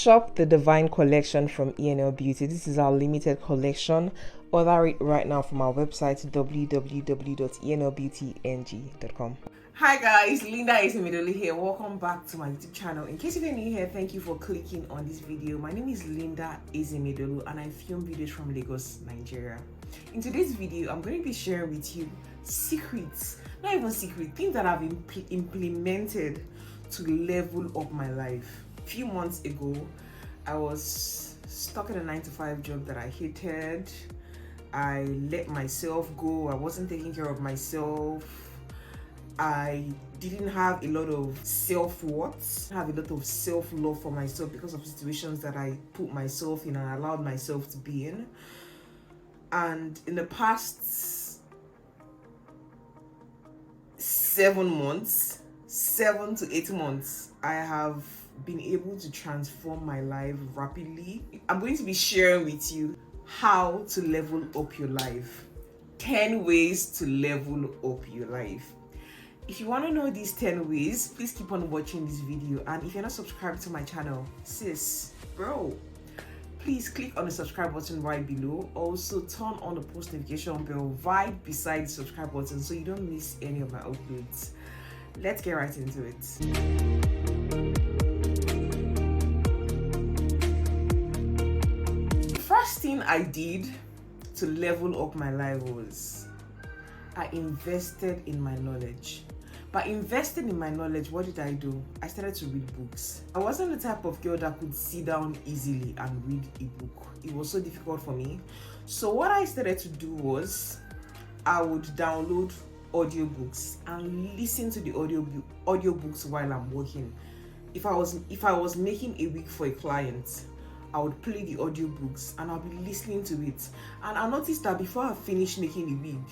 Shop the Divine Collection from ENL Beauty. This is our limited collection. Order it right now from our website www.enlbeautyng.com. Hi guys, Linda Ezemedolu here. Welcome back to my YouTube channel. In case you're new here, thank you for clicking on this video. My name is Linda Ezemedolu and I film videos from Lagos, Nigeria. In today's video, I'm going to be sharing with you secrets, not even secrets, things that I've implemented to level up my life. A few months ago, I was stuck in a 9-to-5 job that I hated. I let myself go. I wasn't taking care of myself. I didn't have a lot of self-worth, have a lot of self-love for myself because of situations that I put myself in and allowed myself to be in. And in the past 7 to 8 months, I have been able to transform my life rapidly. I'm going to be sharing with you how to level up your life. 10 ways to level up your life. If you want to know these 10 ways, please keep on watching this video. And if you're not subscribed to my channel, sis, bro, please click on the subscribe button right below. Also turn on the post notification bell right beside the subscribe button so you don't miss any of my uploads. Let's get right into it. The first thing I did to level up my life was I invested in my knowledge. By investing in my knowledge, what did I do? I started to read books. I wasn't the type of girl that could sit down easily and read a book. It was so difficult for me. So what I started to do was I would download audiobooks and listen to the audiobooks while I'm working. If I was making a wig for a client, I would play the audiobooks and I'll be listening to it. And I noticed that before I finished making the wig,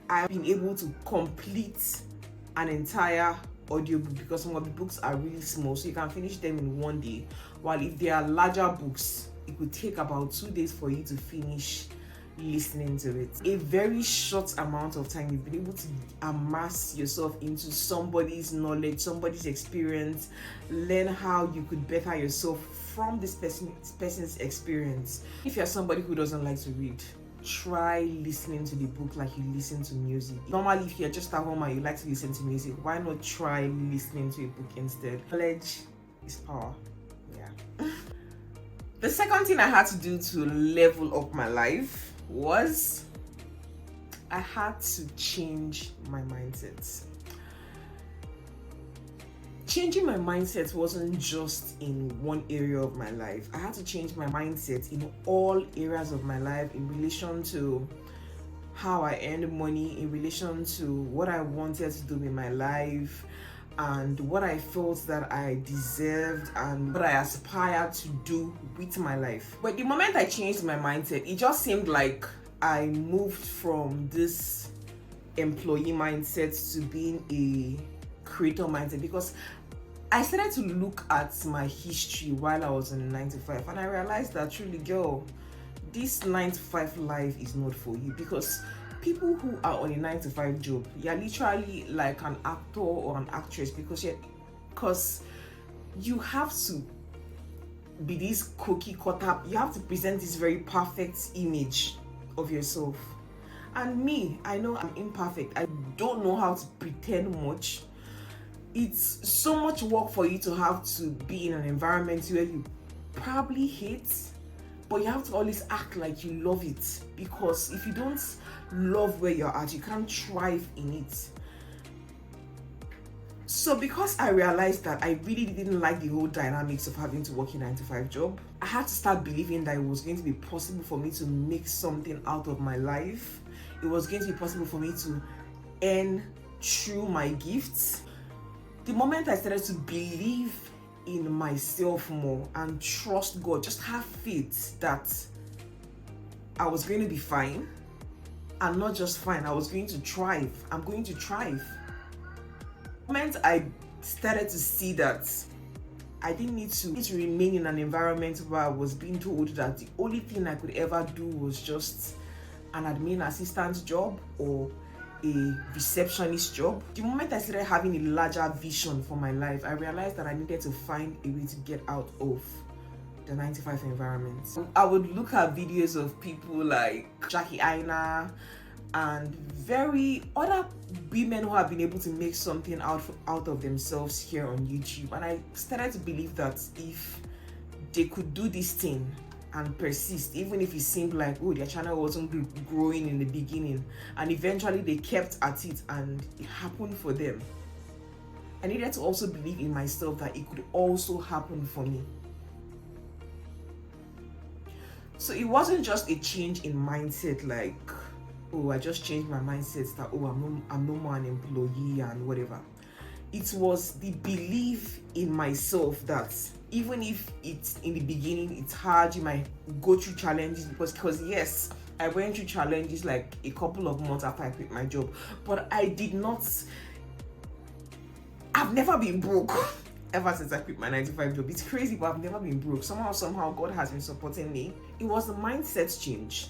I've been able to complete an entire audiobook because some of the books are really small, so you can finish them in one day. While if they are larger books, it could take about 2 days for you to finish listening to it. A very short amount of time, you've been able to amass yourself into somebody's knowledge, somebody's experience, learn how you could better yourself from this person's experience. If you're somebody who doesn't like to read, try listening to the book like you listen to music. Normally, if you're just at home and you like to listen to music, why not try listening to a book instead? Knowledge is power. Yeah. The second thing I had to do to level up my life was I had to change my mindset. Changing my mindset wasn't just in one area of my life. I had to change my mindset in all areas of my life in relation to how I earned money, in relation to what I wanted to do in my life, and what I felt that I deserved and what I aspired to do with my life. But the moment I changed my mindset, it just seemed like I moved from this employee mindset to being a creator mindset, because I started to look at my history while I was in 9-to-5 and I realized that truly, girl, this 9-to-5 life is not for you. Because people who are on a 9-to-5 job, you're literally like an actor or an actress, because you have to be this cookie cutter. You have to present this very perfect image of yourself. And me, I know I'm imperfect. I don't know how to pretend much. It's so much work for you to have to be in an environment where you probably hate, but you have to always act like you love it, because if you don't love where you're at, you can't thrive in it. So because I realized that I really didn't like the whole dynamics of having to work a 9-to-5 job, I had to start believing that it was going to be possible for me to make something out of my life. It was going to be possible for me to earn through my gifts. The moment I started to believe in myself more and trust God, just have faith that I was going to be fine, and not just fine, I was going to thrive. I'm going to thrive. The moment I started to see that I didn't need to remain in an environment where I was being told that the only thing I could ever do was just an admin assistant job or a receptionist job. The moment I started having a larger vision for my life, I realized that I needed to find a way to get out of the 9 to 5 environment. I would look at videos of people like Jackie Aina and very other women who have been able to make something out of themselves here on YouTube, and I started to believe that if they could do this thing and persist, even if it seemed like, oh, their channel wasn't growing in the beginning, and eventually they kept at it and it happened for them, I needed to also believe in myself that it could also happen for me. So it wasn't just a change in mindset, like, oh, I just changed my mindset that, oh, I'm no more an employee and whatever. It was the belief in myself that even if it's in the beginning, it's hard, you might go through challenges, because yes, I went through challenges like a couple of months after I quit my job, but I've never been broke ever since I quit my 9 to 5 job. It's crazy, but I've never been broke. Somehow God has been supporting me. It was the mindset change,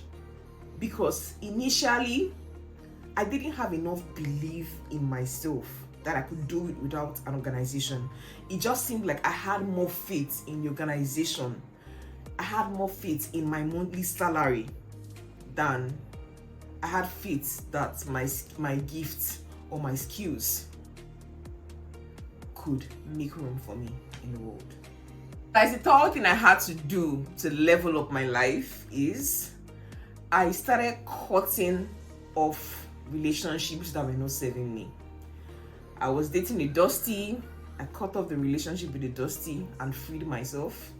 because initially I didn't have enough belief in myself that I could do it without an organization. It just seemed like I had more faith in the organization. I had more faith in my monthly salary than I had faith that my gifts or my skills could make room for me in the world. As the third thing I had to do to level up my life is I started cutting off relationships that were not serving me. I was dating a Dusty. I cut off the relationship with the Dusty and freed myself.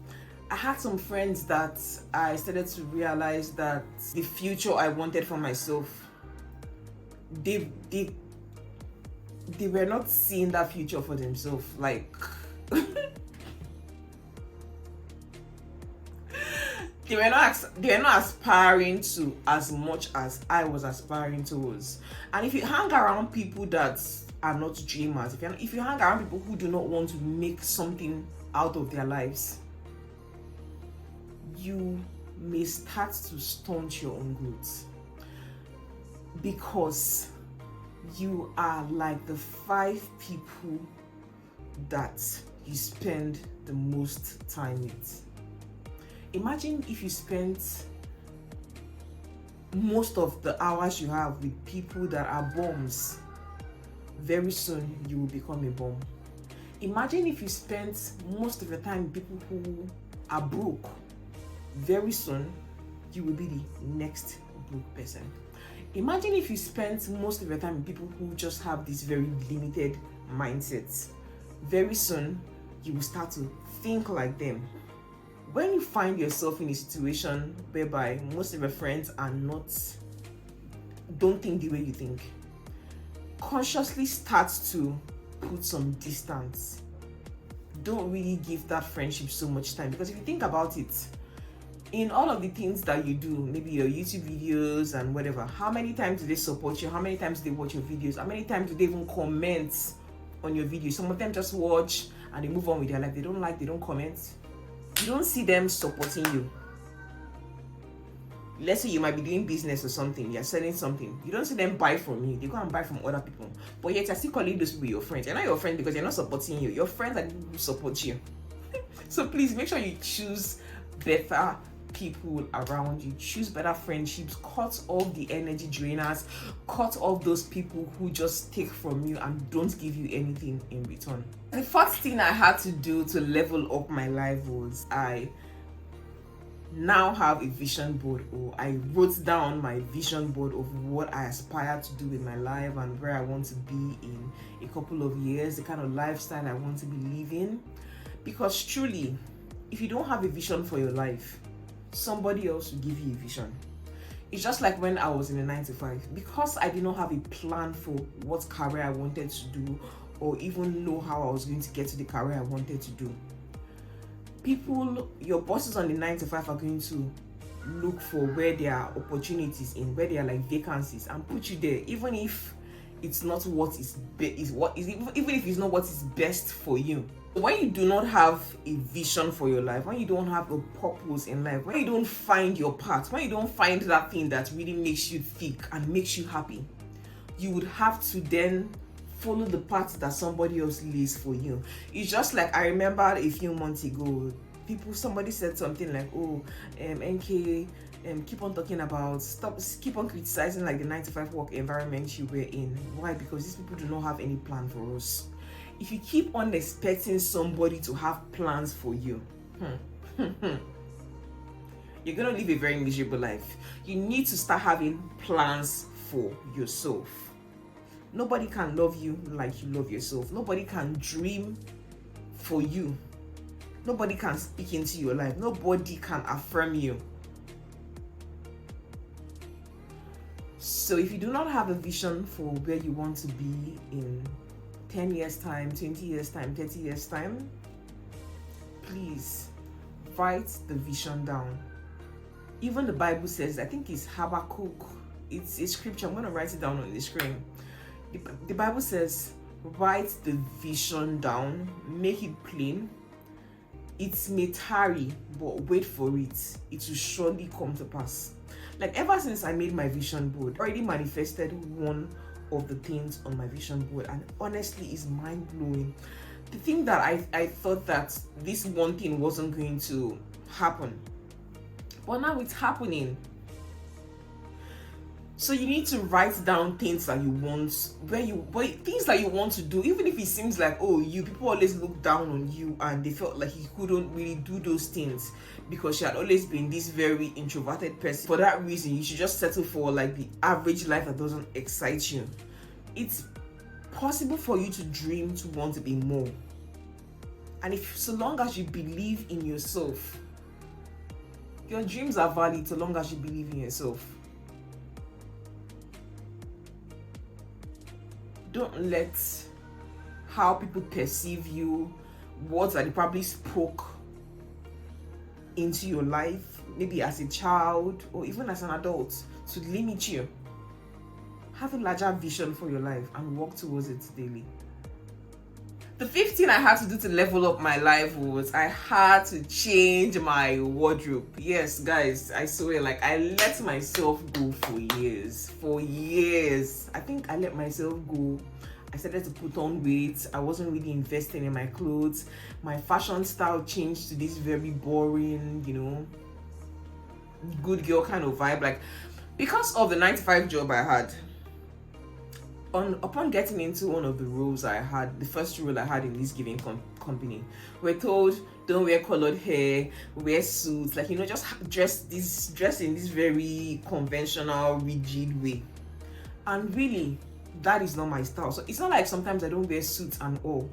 I had some friends that I started to realize that the future I wanted for myself, they were not seeing that future for themselves. Like they were not aspiring to as much as I was aspiring towards. And if you hang around people that are not dreamers, if you hang around people who do not want to make something out of their lives, you may start to stunt your own growth, because you are like the 5 people that you spend the most time with. Imagine if you spent most of the hours you have with people that are bums. Very soon you will become a bum. Imagine if you spent most of your time with people who are broke. Very soon you will be the next broke person. Imagine if you spent most of your time with people who just have this very limited mindsets. Very soon you will start to think like them. When you find yourself in a situation whereby most of your friends don't think the way you think, consciously start to put some distance. Don't really give that friendship so much time, because if you think about it, in all of the things that you do, maybe your YouTube videos and whatever, how many times do they support you? How many times do they watch your videos? How many times do they even comment on your videos? Some of them just watch and they move on with their life. They don't like, they don't comment. You don't see them supporting you. Let's say you might be doing business or something, you're selling something. You don't see them buy from you. They go and buy from other people. But yet you're still calling those people your friends. You're not your friend because you're not supporting you. Your friends are the people who support you. So please make sure you choose better people around you. Choose better friendships. Cut off the energy drainers. Cut off those people who just take from you and don't give you anything in return. The first thing I had to do to level up my life was I now have a vision board, or I wrote down my vision board of what I aspire to do with my life and where I want to be in a couple of years, the kind of lifestyle I want to be living. Because truly, if you don't have a vision for your life, somebody else will give you a vision. It's just like when I was in a 9 to 5, because I did not have a plan for what career I wanted to do, or even know how I was going to get to the career I wanted to do. People, your bosses on the 9 to 5 are going to look for where there are opportunities in, where there are like vacancies, and put you there, even if it's not what even if it's not what is best for you. When you do not have a vision for your life, when you don't have a purpose in life, when you don't find your path, when you don't find that thing that really makes you think and makes you happy, you would have to then follow the path that somebody else lays for you. It's just like, I remember a few months ago, somebody said something like, oh, NK, keep on talking about, keep on criticizing like the 9 to 5 work environment you were in. Why? Because these people do not have any plan for us. If you keep on expecting somebody to have plans for you, you're gonna live a very miserable life. You need to start having plans for yourself. Nobody can love you like you love yourself. Nobody can dream for you. Nobody can speak into your life. Nobody can affirm you. So if you do not have a vision for where you want to be in 10 years time, 20 years time, 30 years time, please write the vision down. Even the Bible says, I think it's Habakkuk, it's a scripture, I'm going to write it down on the screen. The Bible says, write the vision down, make it plain. It may tarry, but wait for it. It will surely come to pass. Like ever since I made my vision board, I already manifested one of the things on my vision board, and honestly it's mind-blowing. The thing that I thought that this one thing wasn't going to happen, but now it's happening. So you need to write down things that you want, things that you want to do, even if it seems like, oh, people always look down on you and they felt like you couldn't really do those things because you had always been this very introverted person. For that reason, you should just settle for like the average life that doesn't excite you. It's possible for you to dream, to want to be more. And so long as you believe in yourself, your dreams are valid so long as you believe in yourself. Don't let how people perceive you, words that they probably spoke into your life, maybe as a child or even as an adult, to limit you. Have a larger vision for your life and work towards it daily. The 5th thing I had to do to level up my life was I had to change my wardrobe. Yes, guys, I swear, like I let myself go for years. I think I let myself go. I started to put on weight. I wasn't really investing in my clothes. My fashion style changed to this very boring, good girl kind of vibe. Like, because of the 9 to 5 job I had, upon getting into one of the roles I had, the first role I had in this giving company, we're told, don't wear colored hair, wear suits, like, just dress in this very conventional, rigid way. And really, that is not my style. So it's not like sometimes I don't wear suits and all,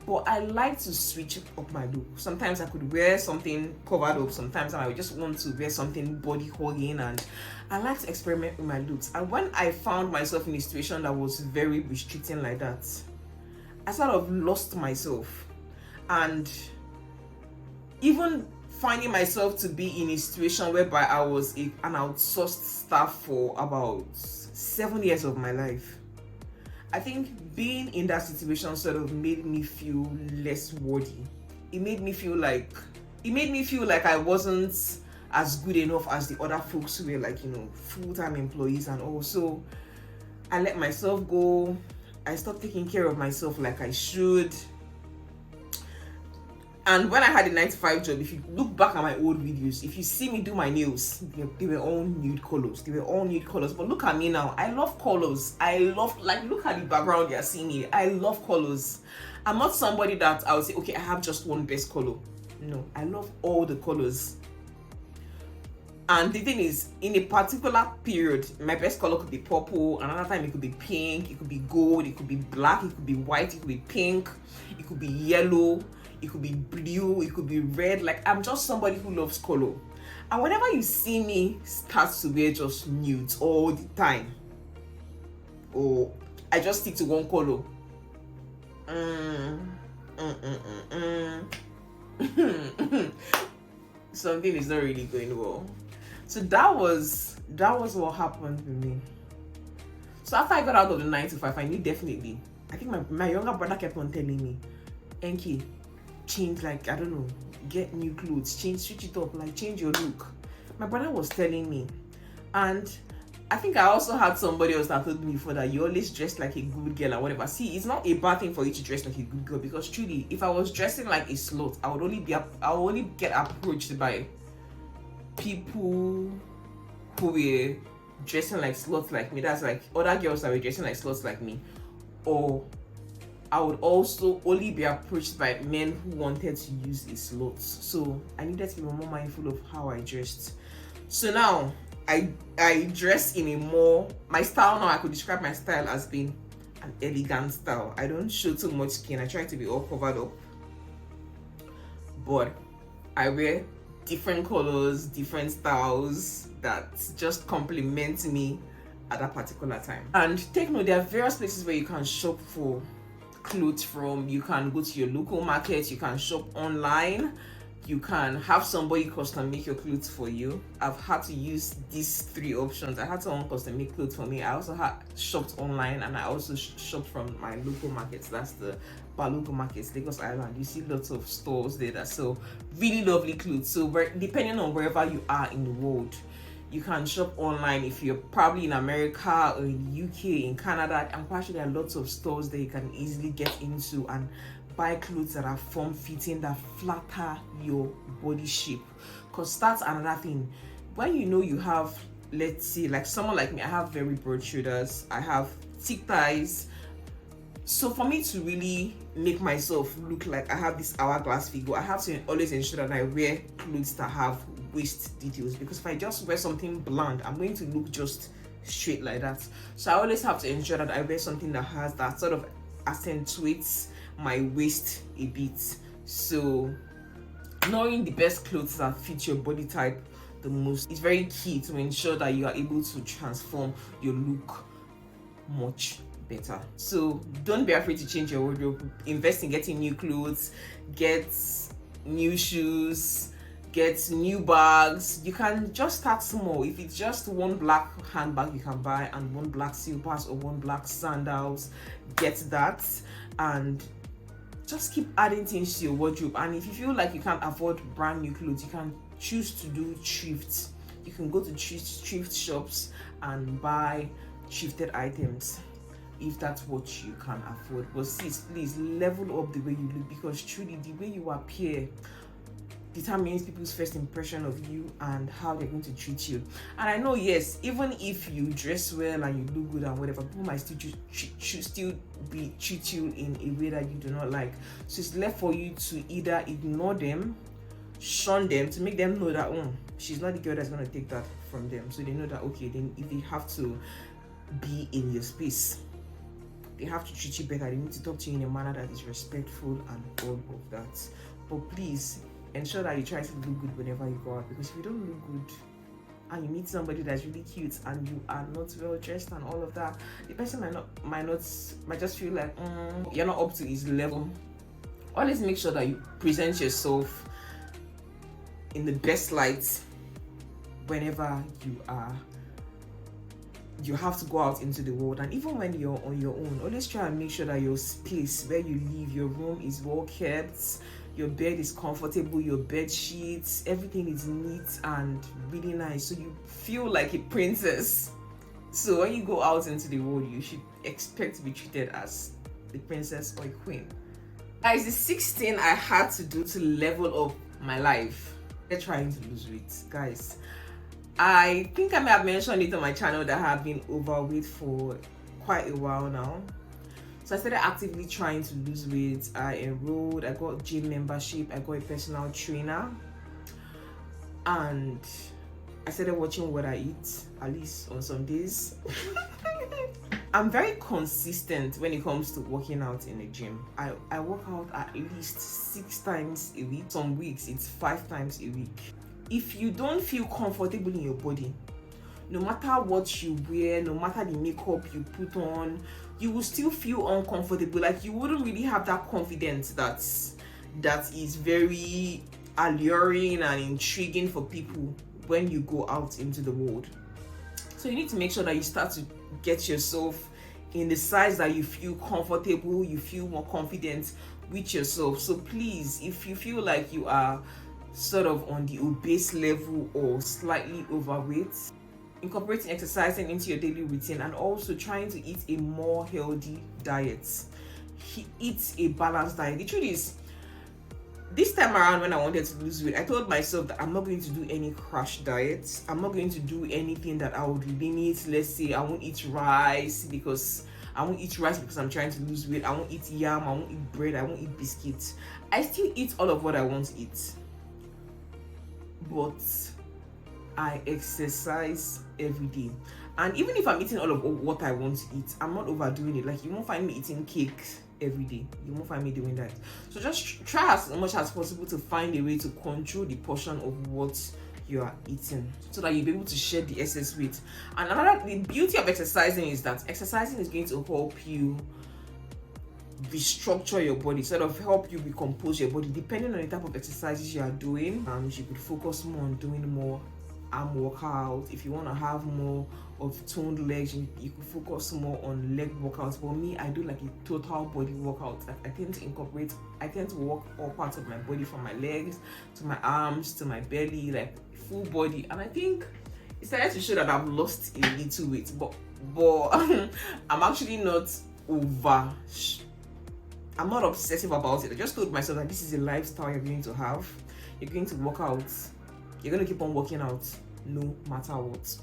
but I like to switch up my look. Sometimes I could wear something covered up, sometimes I would just want to wear something body hugging, and I like to experiment with my looks. And when I found myself in a situation that was very restricting like that, I sort of lost myself. And even finding myself to be in a situation whereby I was an outsourced staff for about 7 years of my life, I think being in that situation sort of made me feel less worthy. It made me feel like I wasn't as good enough as the other folks who were like, full-time employees and all. So I let myself go. I stopped taking care of myself like I should. And when I had a 9 to 5 job, if you look back at my old videos, if you see me do my nails, they were all nude colors. But look at me now. I love colors. Look at the background you're seeing here. I love colors. I'm not somebody that I would say, okay, I have just one best color. No, I love all the colors. And the thing is, in a particular period, my best color could be purple. Another time it could be pink, it could be gold, it could be black, it could be white, it could be pink, it could be yellow, it could be blue, it could be red. Like, I'm just somebody who loves color. And whenever you see me start to wear just nudes all the time, or I just stick to one color, something is not really going well. So that was what happened with me. So after I got out of the 9 to 5, I knew definitely. I think my younger brother kept on telling me, Enki, change, like, I don't know, get new clothes, switch it up, like change your look. My brother was telling me, and I think I also had somebody else that told me before that you always dress like a good girl or whatever. See, it's not a bad thing for you to dress like a good girl, because truly, if I was dressing like a slut, I would only get approached by people who were dressing like sluts like me. That's like other girls that were dressing like sluts like me. Or I would also only be approached by men who wanted to use a slut. So I needed to be more mindful of how I dressed. So now I dress in a more, my style now, I could describe my style as being an elegant style. I don't show too much skin. I try to be all covered up. But I wear different colors, different styles that just complement me at that particular time. And take note, there are various places where you can shop for clothes from. You can go to your local market, you can shop online, you can have somebody custom make your clothes for you. I've had to use these three options. I had someone custom make clothes for me. I also had shopped online, and I also shopped from my local markets. That's the local markets, Lagos Island. You see lots of stores there that sell really lovely clothes. So depending on wherever you are in the world, you can shop online. If you're probably in America or in the UK, in Canada, I'm quite sure there are lots of stores that you can easily get into and buy clothes that are form-fitting, that flatter your body shape. Because that's another thing. When you know you have, let's say, like someone like me, I have very broad shoulders, I have thick thighs. So for me to really make myself look like I have this hourglass figure, I have to always ensure that I wear clothes that have waist details, because if I just wear something bland, I'm going to look just straight like that. So I always have to ensure that I wear something that has that sort of accentuates my waist a bit. So knowing the best clothes that fit your body type the most is very key to ensure that you are able to transform your look much better. So don't be afraid to change your wardrobe. Invest in getting new clothes, get new shoes, get new bags. You can just start small. If it's just one black handbag you can buy, and one black slippers or one black sandals, get that, and just keep adding things to your wardrobe. And if you feel like you can't afford brand new clothes, you can choose to do thrift. You can go to thrift shops and buy thrifted items if that's what you can afford. But sis, please level up the way you look, because truly the way you appear determines people's first impression of you and how they're going to treat you. And I know, yes, even if you dress well and you look good and whatever, people might still treat you in a way that you do not like. So it's left for you to either ignore them, shun them, to make them know that she's not the girl that's going to take that from them. So they know that, okay, then if they have to be in your space, they have to treat you better. They need to talk to you in a manner that is respectful and all of that. But please ensure that you try to look good whenever you go out, because if you don't look good and you meet somebody that's really cute and you are not well dressed and all of that, the person might just feel like you're not up to his level. Always make sure that you present yourself in the best light whenever you have to go out into the world. And even when you're on your own, always try and make sure that your space where you live, your room, is well kept, your bed is comfortable, your bed sheets, everything is neat and really nice, so you feel like a princess. So when you go out into the world, you should expect to be treated as the princess or a queen. Guys, the 6th thing I had to do to level up my life, they're trying to lose weight. Guys, I think I may have mentioned it on my channel that I have been overweight for quite a while now. So I started actively trying to lose weight. I enrolled, I got gym membership, I got a personal trainer, and I started watching what I eat, at least on some days. I'm very consistent when it comes to working out in the gym. I work out at least 6 times a week. Some weeks it's 5 times a week. If you don't feel comfortable in your body, no matter what you wear, no matter the makeup you put on, you will still feel uncomfortable. Like you wouldn't really have that confidence that is very alluring and intriguing for people when you go out into the world. So you need to make sure that you start to get yourself in the size that you feel comfortable, you feel more confident with yourself. So please, if you feel like you are sort of on the obese level or slightly overweight, incorporating exercising into your daily routine, and also trying to eat a more healthy diet. Eat a balanced diet. The truth is, this time around when I wanted to lose weight, I told myself that I'm not going to do any crash diets. I'm not going to do anything that I would limit. Let's say I won't eat rice because I'm trying to lose weight. I won't eat yam, I won't eat bread, I won't eat biscuits. I still eat all of what I want to eat, but I exercise every day. And even if I'm eating all of what I want to eat, I'm not overdoing it. Like, you won't find me eating cake every day. You won't find me doing that. So just try as much as possible to find a way to control the portion of what you are eating, so that you'll be able to shed the excess weight. And the beauty of exercising is that exercising is going to help you restructure your body, sort of help you recompose your body. Depending on the type of exercises you are doing, you could focus more on doing more arm workout. If you want to have more of toned legs, you could focus more on leg workouts. For me, I do like a total body workout. I tend to work all parts of my body, from my legs to my arms to my belly, like full body. And I think it started to show that I've lost a little weight, but I'm actually not I'm not obsessive about it. I just told myself that this is a lifestyle you're going to have. You're going to work out. You're going to keep on working out no matter what.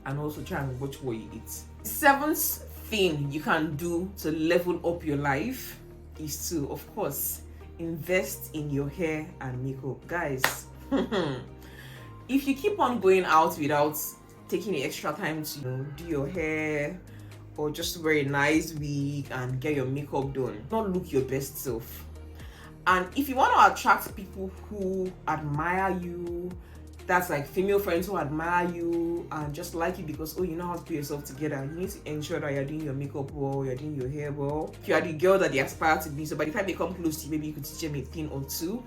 And also try and watch what you eat. The seventh thing you can do to level up your life is to, of course, invest in your hair and makeup. Guys, if you keep on going out without taking the extra time to do your hair, or just wear a nice wig and get your makeup done, not look your best self. And if you want to attract people who admire you, that's like female friends who admire you and just like you because, you know how to put yourself together, you need to ensure that you're doing your makeup well, you're doing your hair well. If you are the girl that they aspire to be, so by the time they come close to you, maybe you could teach them a thing or two.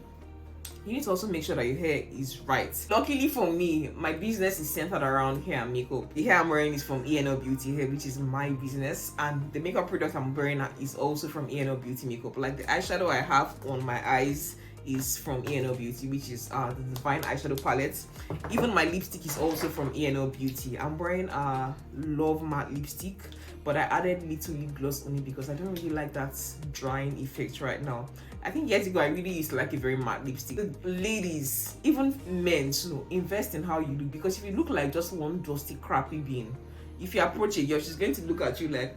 You need to also make sure that your hair is right. Luckily for me, my business is centered around hair and makeup. The hair I'm wearing is from E&L Beauty Hair, which is my business, and the makeup product I'm wearing is also from E&L Beauty Makeup. Like, the eyeshadow I have on my eyes is from E&L Beauty, which is the Divine eyeshadow palette. Even my lipstick is also from E&L Beauty. I'm wearing a Love Matte lipstick, but I added LiQWYD gloss on it because I don't really like that drying effect right now. I think years ago I really used to like a very matte lipstick. Ladies, even men too, invest in how you look, because if you look like just one dusty crappy bean, if you approach a girl, she's going to look at you like,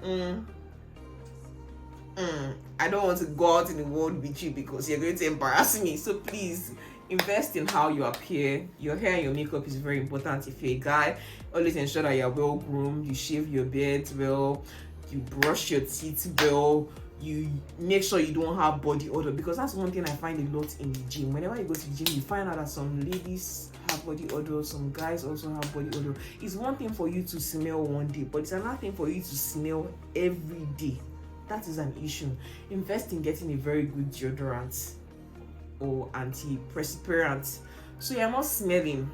I don't want to go out in the world with you because you're going to embarrass me. So please invest in how you appear. Your hair and your makeup is very important. If you're a guy, always ensure that you're well groomed, you shave your beard well, you brush your teeth well, you make sure you don't have body odor, because that's one thing I find a lot in the gym. Whenever you go to the gym, you find out that some ladies have body odor, some guys also have body odor. It's one thing for you to smell one day, but it's another thing for you to smell every day. That is an issue. Invest in getting a very good deodorant or antiperspirant so you're not smelling.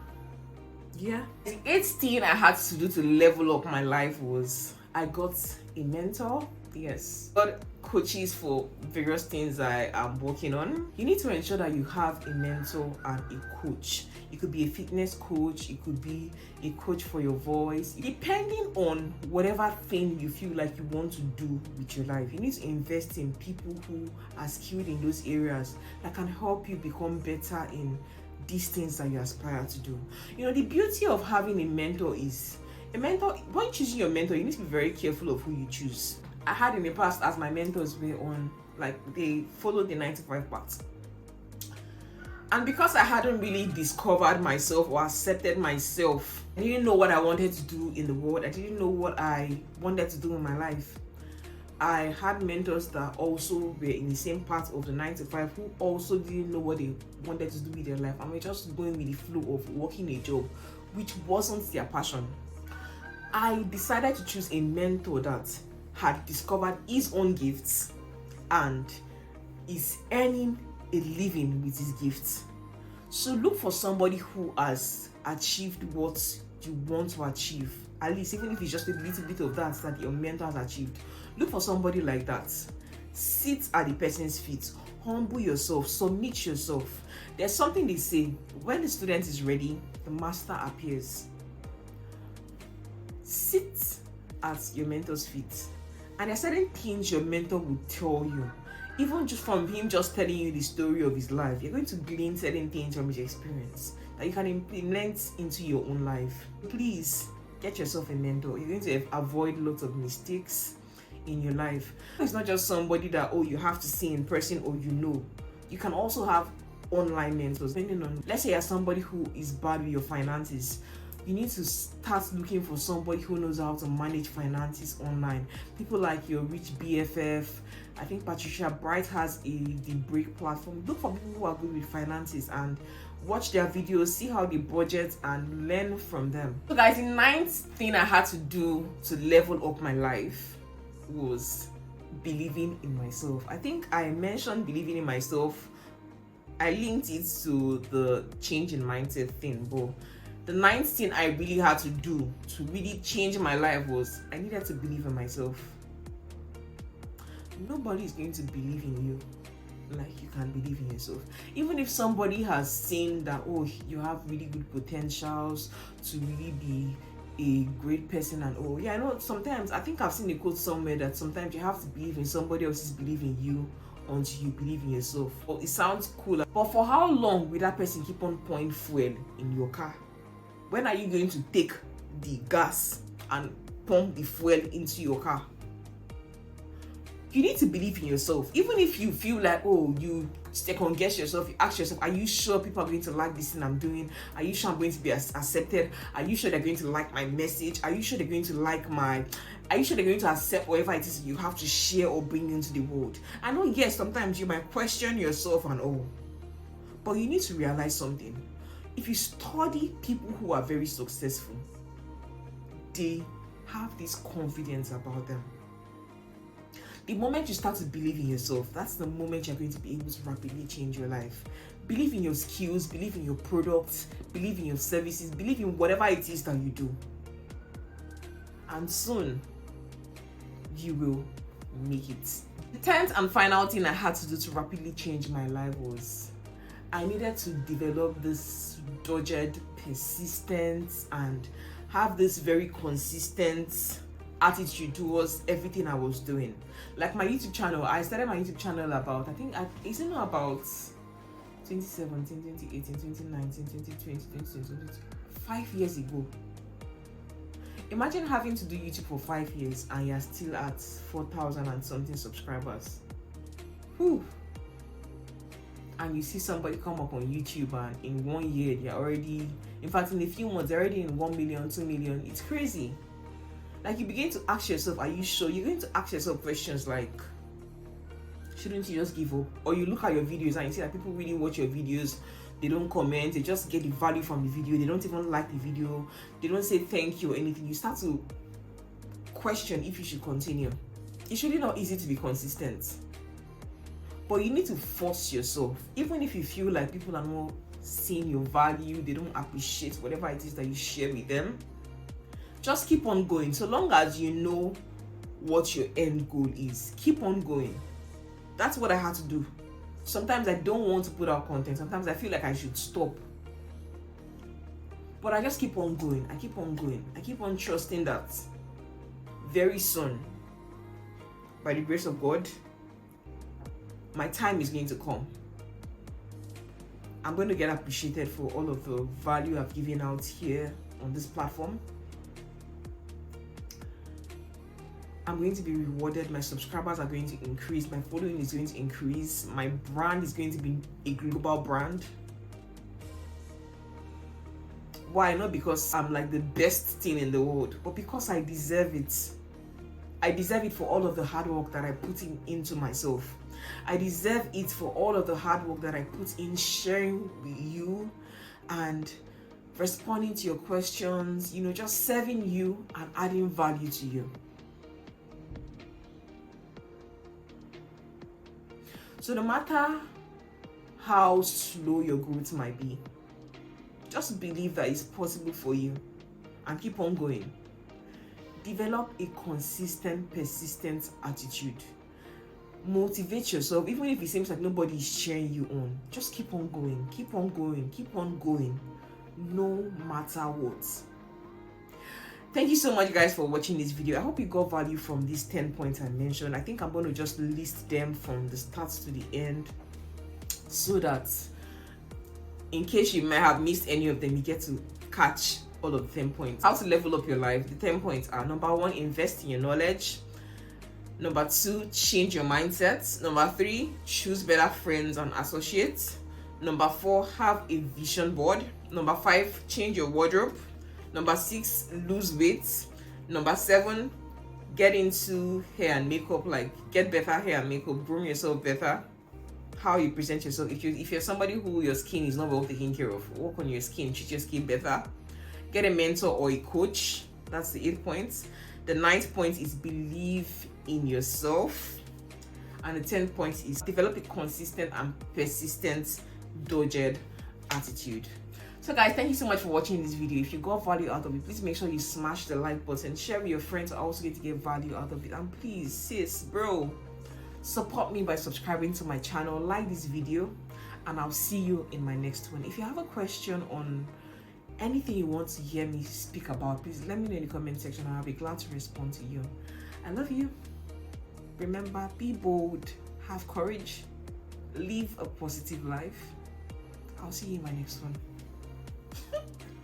Yeah. The eighth thing I had to do to level up my life was I got a mentor. Yes, got coaches for various things I am working on. You need to ensure that you have a mentor and a coach. It could be a fitness coach, it could be a coach for your voice. Depending on whatever thing you feel like you want to do with your life, you need to invest in people who are skilled in those areas that can help you become better in these things that you aspire to do. The beauty of having a mentor is, when choosing your mentor, you need to be very careful of who you choose. I had in the past, as my mentors were on, they followed the 9-to-5 path. And because I hadn't really discovered myself or accepted myself, I didn't know what I wanted to do in the world. I didn't know what I wanted to do in my life. I had mentors that also were in the same part of the 9-to-5 who also didn't know what they wanted to do with their life, and were just going with the flow of working a job, which wasn't their passion. I decided to choose a mentor that had discovered his own gifts and is earning a living with his gifts. So look for somebody who has achieved what you want to achieve, at least even if it's just a little bit of that your mentor has achieved. Look for somebody like that. Sit at the person's feet, humble yourself, submit yourself. There's something they say, when the student is ready, the master appears. sit at your mentor's feet, and there are certain things your mentor will tell you. Even just from him just telling you the story of his life, you're going to glean certain things from his experience that you can implement into your own life. Please get yourself a mentor. You're going to avoid lots of mistakes in your life. It's not just somebody that, oh, you have to see in person or you know. You can also have online mentors. Depending on, let's say you're somebody who is bad with your finances, you need to start looking for somebody who knows how to manage finances online. People like your Rich BFF. I think Patricia Bright has the Break platform. Look for people who are good with finances and watch their videos, see how they budget, and learn from them. So guys, the 9th thing I had to do to level up my life was believing in myself. I think I mentioned believing in myself. I linked it to the change in mindset thing, but the 9th thing I really had to do to really change my life was I needed to believe in myself. Nobody is going to believe in you like you can believe in yourself. Even if somebody has seen that, oh, you have really good potentials to really be a great person, and oh yeah, I know sometimes, I think I've seen a quote somewhere that sometimes you have to believe in somebody else's belief in you until you believe in yourself. Well, it sounds cool, but for how long will that person keep on pouring fuel in your car? When are you going to take the gas and pump the fuel into your car? You need to believe in yourself. Even if you feel like, oh, you second guess yourself, you ask yourself, are you sure people are going to like this thing I'm doing? Are you sure I'm going to be accepted? Are you sure they're going to like my message? Are you sure they're going to like my... Are you sure they're going to accept whatever it is you have to share or bring into the world? I know, yes, sometimes you might question yourself and all, but you need to realize something. If you study people who are very successful, they have this confidence about them. The moment you start to believe in yourself, that's the moment you're going to be able to rapidly change your life. Believe in your skills, believe in your products, believe in your services, believe in whatever it is that you do. And soon, you will make it. The 10th and final thing I had to do to rapidly change my life was I needed to develop this dogged persistence and have this very consistent attitude towards everything I was doing. Like my YouTube channel, I started my YouTube channel about, is it not about 2017, 2018, 2019, 2020, 2020, 5 years ago. Imagine having to do YouTube for 5 years and you're still at 4,000 and something subscribers. Whew. And you see somebody come up on YouTube and in 1 year they're already, in fact in a few months they're already in 1 million, 2 million. It's crazy. Like you begin to ask yourself, are you sure? You're going to ask yourself questions like, shouldn't you just give up? Or you look at your videos and you see that people really watch your videos, they don't comment, they just get the value from the video, they don't even like the video, they don't say thank you or anything. You start to question if you should continue. It's really not easy to be consistent, but you need to force yourself. Even if you feel like people are not seeing your value, they don't appreciate whatever it is that you share with them, just keep on going. So long as you know what your end goal is, keep on going. That's what I had to do. Sometimes I don't want to put out content. Sometimes I feel like I should stop. But I just keep on going. I keep on going. I keep on trusting that very soon, by the grace of God, my time is going to come. I'm going to get appreciated for all of the value I've given out here on this platform. I'm going to be rewarded. My subscribers are going to increase. My following is going to increase. My brand is going to be a global brand. Why? Not because I'm like the best thing in the world, but because I deserve it. I deserve it for all of the hard work that I put into myself. I deserve it for all of the hard work that I put in sharing with you and responding to your questions, you know, just serving you and adding value to you. So no matter how slow your growth might be, just believe that it's possible for you and keep on going. Develop a consistent, persistent attitude. Motivate yourself, even if it seems like nobody is cheering you on. Just keep on going, keep on going, keep on going, no matter what. Thank you so much, guys, for watching this video. I hope you got value from these 10 points I mentioned. I think I'm going to just list them from the start to the end, so that in case you might have missed any of them, you get to catch all of the 10 points. How to level up your life. The 10 points are: number 1, invest in your knowledge. Number 2, change your mindset. Number 3, choose better friends and associates. Number 4, have a vision board. Number 5, change your wardrobe. Number 6, lose weight. Number 7, get into hair and makeup, like get better hair and makeup, groom yourself better. How you present yourself. If you're somebody who your skin is not well taken care of, work on your skin, treat your skin better. Get a mentor or a coach. That's the 8 points. The 9th point is believe in yourself. And the 10th point is develop a consistent and persistent dogged attitude. So guys, thank you so much for watching this video. If you got value out of it, please make sure you smash the like button, share with your friends who also get to get value out of it, and please, sis, bro, support me by subscribing to my channel, like this video, and I'll see you in my next one. If you have a question on anything you want to hear me speak about, please let me know in the comment section and I'll be glad to respond to you. I love you. Remember, be bold, have courage, live a positive life. I'll see you in my next one.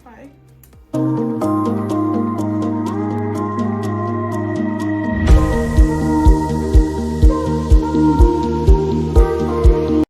Bye.